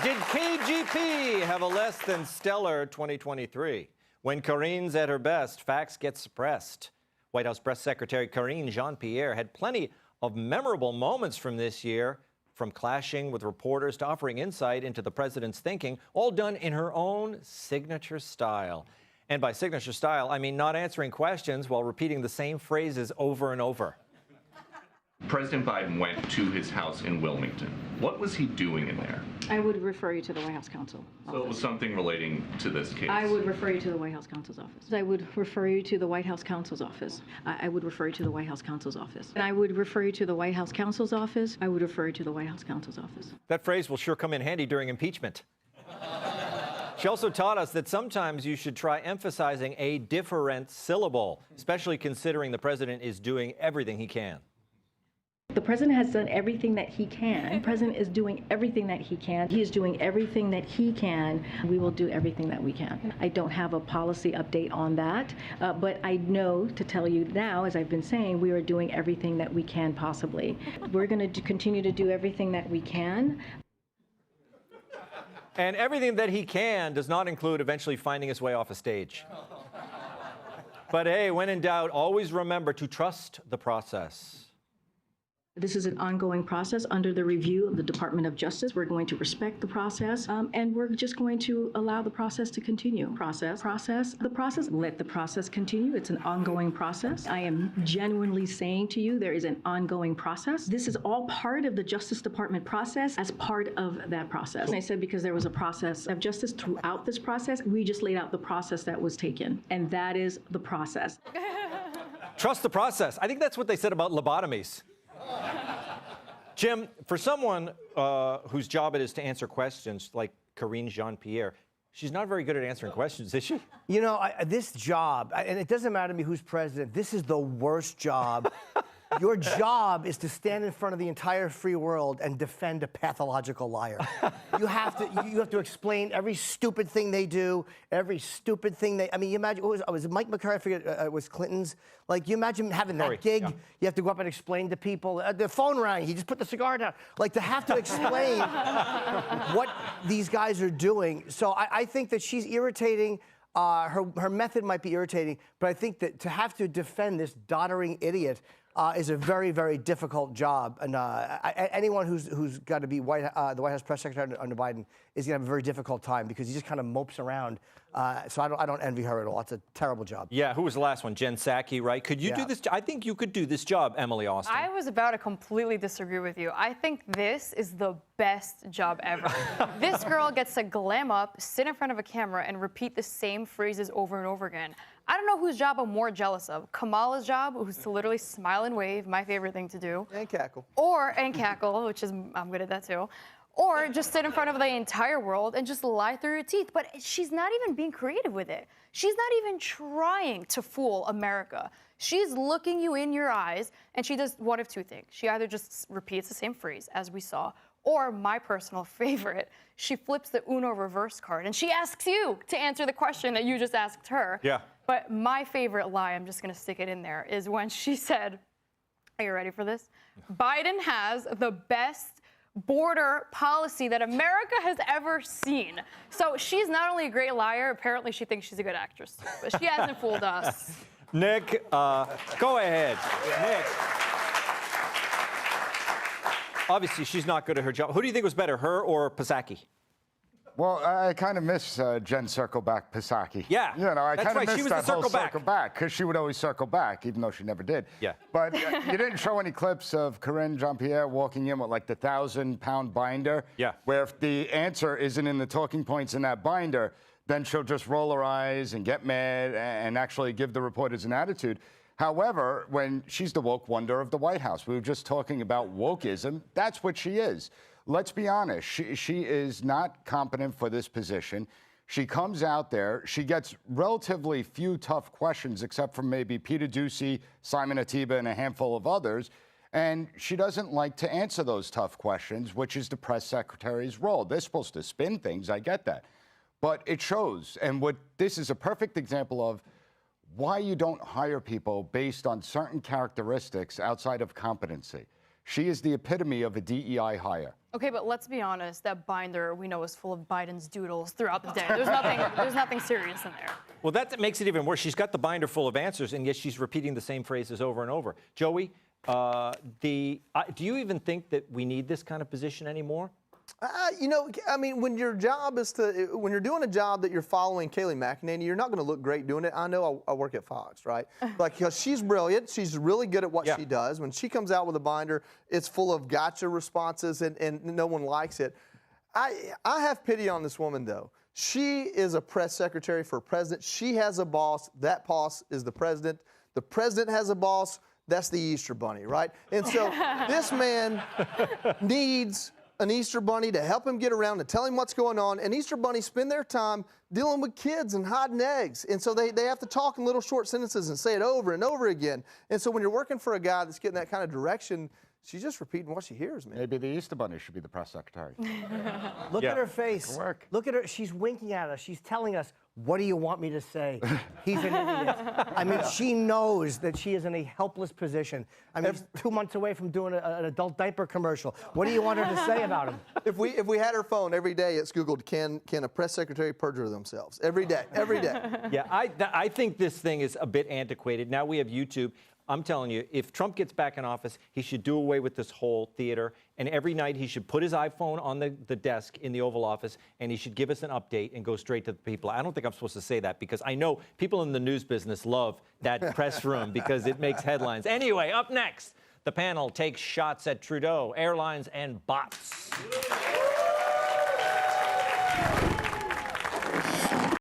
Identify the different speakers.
Speaker 1: Did KGP have a less than stellar 2023? When Karines at her best, facts get suppressed. White House Press Secretary Karine Jean-Pierre had plenty of memorable moments from this year, from clashing with reporters to offering insight into the president's thinking, all done in her own signature style. And by signature style, I mean not answering questions while repeating the same phrases over and over.
Speaker 2: President Biden went to his house in Wilmington. What was he doing in there?
Speaker 3: I would refer you to the White House counsel office.
Speaker 2: So it was something relating to this case?
Speaker 3: I would refer you to the White House counsel's office. I would refer you to the White House counsel's office. I would refer you to the White House counsel's office. And I would refer you to the White House counsel's office. I would refer you to the White House counsel's office.
Speaker 1: That phrase will sure come in handy during impeachment. She also taught us that sometimes you should try emphasizing a different syllable, especially considering the president is doing everything he can.
Speaker 3: The president has done everything that he can. The president is doing everything that he can. He is doing everything that he can. We will do everything that we can. I don't have a policy update on that, but I know to tell you now, as I've been saying, we are doing everything that we can possibly. We're going to continue to do everything that we can.
Speaker 1: And everything that he can does not include eventually finding his way off a stage. But hey, when in doubt, always remember to trust the process.
Speaker 3: This is an ongoing process under the review of the Department of Justice. We're going to respect the process, and we're just going to allow the process to continue. Let the process continue. It's an ongoing process. I am genuinely saying to you, there is an ongoing process. This is all part of the Justice Department process as part of that process. And I said because there was a process of justice throughout this process, we just laid out the process that was taken, and that is the process.
Speaker 1: Trust the process. I think that's what they said about lobotomies. Jim, for someone whose job it is to answer questions like Karine Jean-Pierre, she's not very good at answering questions, is she?
Speaker 4: You know, this job, and it doesn't matter to me who's president, this is the worst job. Your job is to stand in front of the entire free world and defend a pathological liar. You have to explain every stupid thing they do, every stupid thing they. I mean, you imagine was it Mike McCarthy? I forget it was Clinton's. Like, you imagine having that gig. Yeah. You have to go up and explain to people. The phone rang. He just put the cigar down. Like, to have to explain what these guys are doing. So I think that she's irritating. Her method might be irritating, but I think that to have to defend this doddering idiot is a very, very difficult job. And anyone who's got to be the White House press secretary under Biden is going to have a very difficult time because he just kind of mopes around. So I don't envy her at all. It's a terrible job.
Speaker 1: Yeah, who was the last one? Jen Psaki, right? Could you do this? I think you could do this job, Emily Austin.
Speaker 5: I was about to completely disagree with you. I think this is the best job ever. This girl gets to glam up, sit in front of a camera, and repeat the same phrases over and over again. I don't know whose job I'm more jealous of. Kamala's job, who's to literally smile and wave, my favorite thing to do.
Speaker 4: And cackle.
Speaker 5: And cackle, which is, I'm good at that too. Or just sit in front of the entire world and just lie through your teeth. But she's not even being creative with it. She's not even trying to fool America. She's looking you in your eyes, and she does one of two things. She either just repeats the same phrase, as we saw, or my personal favorite, she flips the Uno reverse card, and she asks you to answer the question that you just asked her.
Speaker 1: Yeah.
Speaker 5: But my favorite lie, I'm just going to stick it in there, is when she said, are you ready for this? Biden has the best border policy that America has ever seen. So she's not only a great liar, apparently she thinks she's a good actress too, but she hasn't fooled us.
Speaker 1: Nick, go ahead. Nick. Obviously, she's not good at her job. Who do you think was better, her or Psaki?
Speaker 6: Well, I kind of miss Jen Circleback Psaki.
Speaker 1: Yeah,
Speaker 6: you know, I kind of miss that whole
Speaker 1: circle
Speaker 6: back because she would always circle back, even though she never did.
Speaker 1: Yeah.
Speaker 6: But you didn't show any clips of Karine Jean-Pierre walking in with like the 1,000-pound binder.
Speaker 1: Yeah.
Speaker 6: Where if the answer isn't in the talking points in that binder, then she'll just roll her eyes and get mad and actually give the reporters an attitude. However, when she's the woke wonder of the White House, we were just talking about wokeism. That's what she is. Let's be honest. She is not competent for this position. She comes out there. She gets relatively few tough questions, except from maybe Peter Doocy, Simon Atiba, and a handful of others. And she doesn't like to answer those tough questions, which is the press secretary's role. They're supposed to spin things. I get that. But it shows. And this is a perfect example of why you don't hire people based on certain characteristics outside of competency. She is the epitome of a DEI hire.
Speaker 5: Okay, but let's be honest. That binder we know is full of Biden's doodles throughout the day. There's nothing serious in there.
Speaker 1: Well, that makes it even worse. She's got the binder full of answers, and yet she's repeating the same phrases over and over. Joey, do you even think that we need this kind of position anymore?
Speaker 7: You know, I mean, when your job is when you're doing a job that you're following Kayleigh McEnany, you're not going to look great doing it. I know I work at Fox, right? Like, because she's brilliant. She's really good at what she does. When she comes out with a binder, it's full of gotcha responses, and no one likes it. I have pity on this woman, though. She is a press secretary for a president. She has a boss. That boss is the president. The president has a boss. That's the Easter Bunny, right? And so this man needs an Easter Bunny to help him get around and tell him what's going on. And Easter Bunnies spend their time dealing with kids and hiding eggs. And so they have to talk in little short sentences and say it over and over again. And so when you're working for a guy that's getting that kind of direction, she's just repeating what she hears, man.
Speaker 6: Maybe the Easter Bunny should be the press secretary.
Speaker 4: Look at her face.
Speaker 6: Work.
Speaker 4: Look at her. She's winking at us. She's telling us, what do you want me to say? He's an idiot. I mean, she knows that she is in a helpless position. I mean, she's 2 months away from doing an adult diaper commercial. What do you want her to say about him?
Speaker 7: If we had her phone every day, it's Googled, can a press secretary perjure themselves? Every day, every day.
Speaker 1: Yeah, I think this thing is a bit antiquated. Now we have YouTube. I'm telling you, if Trump gets back in office, he should do away with this whole theater. And every night he should put his iPhone on the desk in the Oval Office, and he should give us an update and go straight to the people. I don't think I'm supposed to say that because I know people in the news business love that press room because it makes headlines. Anyway, up next, the panel takes shots at Trudeau, airlines, and bots.